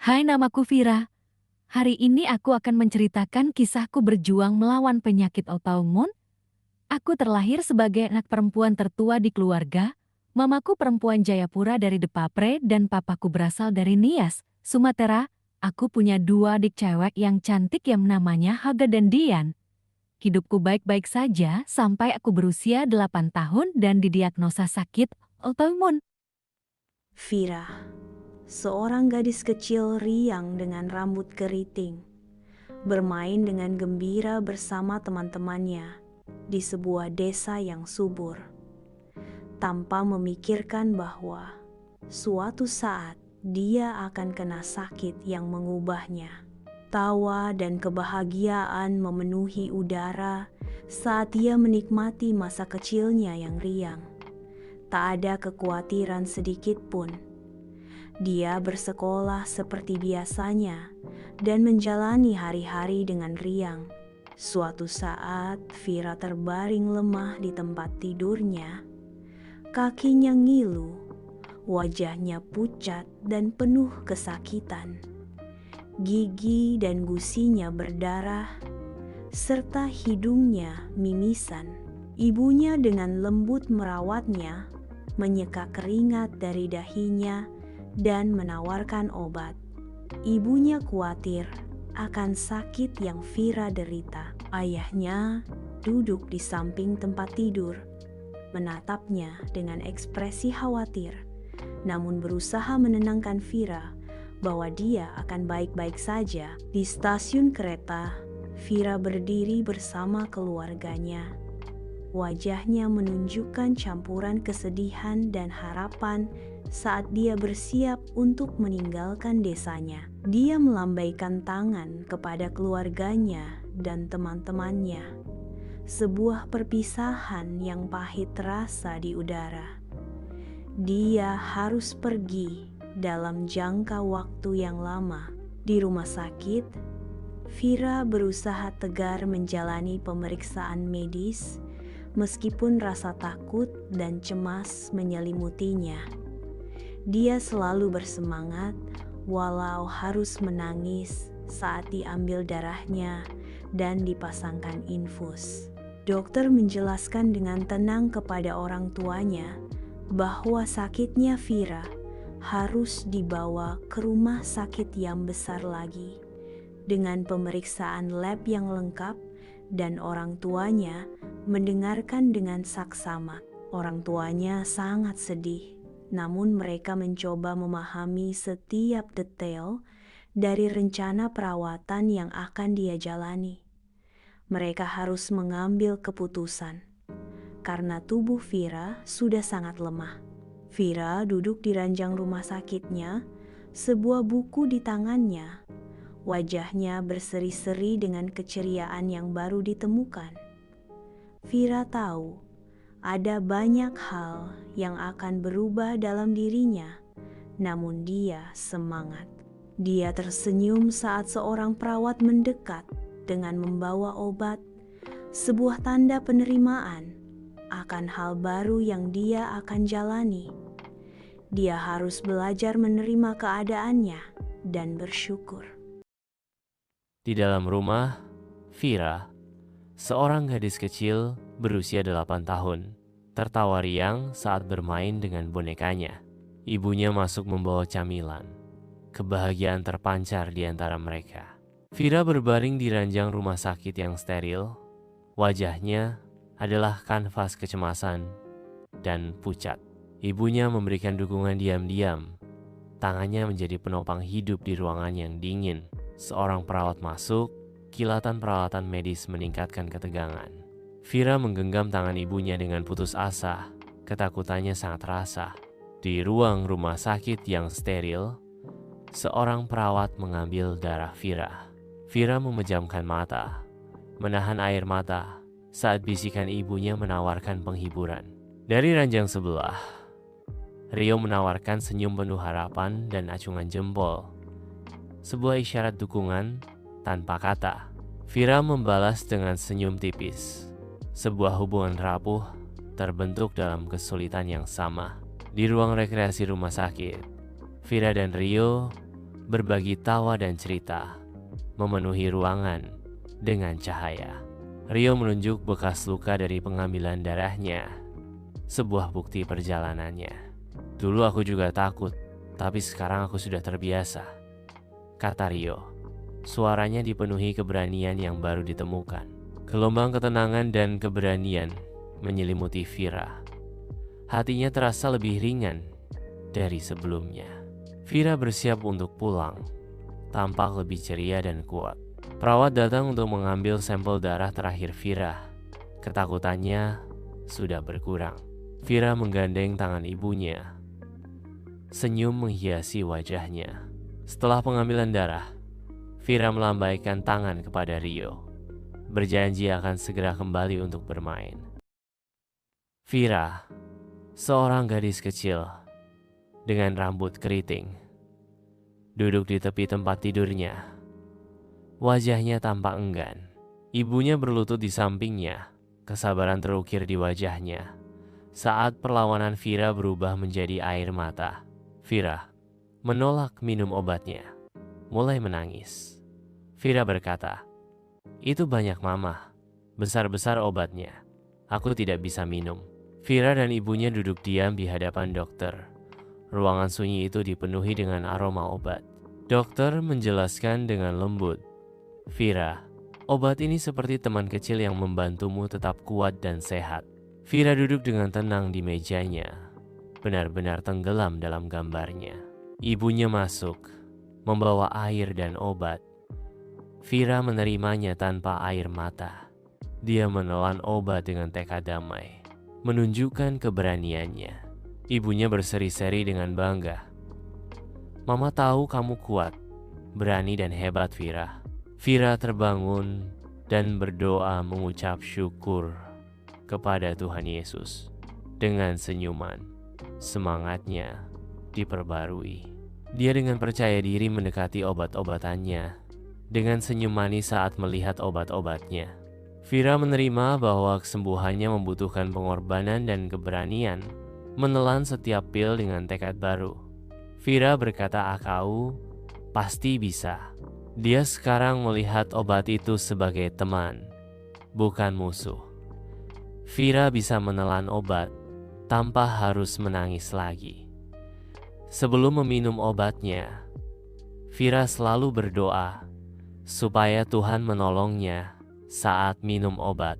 Hai, namaku Vira. Hari ini aku akan menceritakan kisahku berjuang melawan penyakit autoimun. Aku terlahir sebagai anak perempuan tertua di keluarga. Mamaku perempuan Jayapura dari Depapre dan papaku berasal dari Nias, Sumatera. Aku punya dua adik cewek yang cantik yang namanya Haga dan Dian. Hidupku baik-baik saja sampai aku berusia 8 tahun dan didiagnosa sakit autoimun. Vira, seorang gadis kecil riang dengan rambut keriting, bermain dengan gembira bersama teman-temannya di sebuah desa yang subur, tanpa memikirkan bahwa suatu saat dia akan kena sakit yang mengubahnya. Tawa dan kebahagiaan memenuhi udara saat dia menikmati masa kecilnya yang riang. Tak ada kekhawatiran sedikit pun. Dia bersekolah seperti biasanya dan menjalani hari-hari dengan riang. Suatu saat, Vira terbaring lemah di tempat tidurnya. Kakinya ngilu, wajahnya pucat dan penuh kesakitan. Gigi dan gusinya berdarah, serta hidungnya mimisan. Ibunya dengan lembut merawatnya, menyeka keringat dari dahinya, dan menawarkan obat. Ibunya khawatir akan sakit yang Vira derita. Ayahnya duduk di samping tempat tidur, menatapnya dengan ekspresi khawatir, namun berusaha menenangkan Vira bahwa dia akan baik-baik saja. Di stasiun kereta, Vira berdiri bersama keluarganya. Wajahnya menunjukkan campuran kesedihan dan harapan saat dia bersiap untuk meninggalkan desanya. Dia melambaikan tangan kepada keluarganya dan teman-temannya. Sebuah perpisahan yang pahit terasa di udara. Dia harus pergi dalam jangka waktu yang lama. Di rumah sakit, Vira berusaha tegar menjalani pemeriksaan medis meskipun rasa takut dan cemas menyelimutinya. Dia selalu bersemangat walau harus menangis saat diambil darahnya dan dipasangkan infus. Dokter menjelaskan dengan tenang kepada orang tuanya bahwa sakitnya Vira harus dibawa ke rumah sakit yang besar lagi dengan pemeriksaan lab yang lengkap, dan orang tuanya mendengarkan dengan saksama. Orang tuanya sangat sedih, namun mereka mencoba memahami setiap detail dari rencana perawatan yang akan dia jalani. Mereka harus mengambil keputusan karena tubuh Vira sudah sangat lemah. Vira duduk di ranjang rumah sakitnya, sebuah buku di tangannya. Wajahnya berseri-seri dengan keceriaan yang baru ditemukan. Vira tahu ada banyak hal yang akan berubah dalam dirinya, namun dia semangat. Dia tersenyum saat seorang perawat mendekat dengan membawa obat, sebuah tanda penerimaan akan hal baru yang dia akan jalani. Dia harus belajar menerima keadaannya dan bersyukur. Di dalam rumah, Vira, seorang gadis kecil berusia 8 tahun, tertawa riang saat bermain dengan bonekanya. Ibunya masuk membawa camilan. Kebahagiaan terpancar di antara mereka. Vira berbaring di ranjang rumah sakit yang steril. Wajahnya adalah kanvas kecemasan dan pucat. Ibunya memberikan dukungan diam-diam. Tangannya menjadi penopang hidup di ruangan yang dingin. Seorang perawat masuk, kilatan peralatan medis meningkatkan ketegangan. Vira menggenggam tangan ibunya dengan putus asa. Ketakutannya sangat terasa. Di ruang rumah sakit yang steril, seorang perawat mengambil darah Vira. Vira memejamkan mata, menahan air mata saat bisikan ibunya menawarkan penghiburan. Dari ranjang sebelah, Rio menawarkan senyum penuh harapan dan acungan jempol. Sebuah isyarat dukungan tanpa kata. Vira membalas dengan senyum tipis. Sebuah hubungan rapuh terbentuk dalam kesulitan yang sama. Di ruang rekreasi rumah sakit, Vira dan Rio berbagi tawa dan cerita, memenuhi ruangan dengan cahaya. Rio menunjuk bekas luka dari pengambilan darahnya, sebuah bukti perjalanannya. Dulu aku juga takut, tapi sekarang aku sudah terbiasa, kata Rio. Suaranya dipenuhi keberanian yang baru ditemukan. Gelombang ketenangan dan keberanian menyelimuti Vira. Hatinya terasa lebih ringan dari sebelumnya. Vira bersiap untuk pulang, tampak lebih ceria dan kuat. Perawat datang untuk mengambil sampel darah terakhir Vira. Ketakutannya sudah berkurang. Vira menggandeng tangan ibunya. Senyum menghiasi wajahnya. Setelah pengambilan darah, Vira melambaikan tangan kepada Rio, berjanji akan segera kembali untuk bermain. Vira, seorang gadis kecil dengan rambut keriting, duduk di tepi tempat tidurnya. Wajahnya tampak enggan. Ibunya berlutut di sampingnya, kesabaran terukir di wajahnya. Saat perlawanan Vira berubah menjadi air mata, Vira menolak minum obatnya, mulai menangis. Vira berkata, "Itu banyak mama, besar-besar obatnya. Aku tidak bisa minum." Vira dan ibunya duduk diam di hadapan dokter. Ruangan sunyi itu dipenuhi dengan aroma obat. Dokter menjelaskan dengan lembut, "Vira, obat ini seperti teman kecil yang membantumu tetap kuat dan sehat." Vira duduk dengan tenang di mejanya, benar-benar tenggelam dalam gambarnya. Ibunya masuk, membawa air dan obat. Vira menerimanya tanpa air mata. Dia menelan obat dengan tekad damai, menunjukkan keberaniannya. Ibunya berseri-seri dengan bangga. "Mama tahu kamu kuat, berani dan hebat, Vira." Vira terbangun dan berdoa mengucap syukur kepada Tuhan Yesus. Dengan senyuman, semangatnya diperbarui. Dia dengan percaya diri mendekati obat-obatannya, dengan senyum manis saat melihat obat-obatnya. Vira menerima bahwa kesembuhannya membutuhkan pengorbanan dan keberanian, menelan setiap pil dengan tekad baru. Vira berkata, "Aku pasti bisa." Dia sekarang melihat obat itu sebagai teman, bukan musuh. Vira bisa menelan obat tanpa harus menangis lagi. Sebelum meminum obatnya, Vira selalu berdoa supaya Tuhan menolongnya saat minum obat.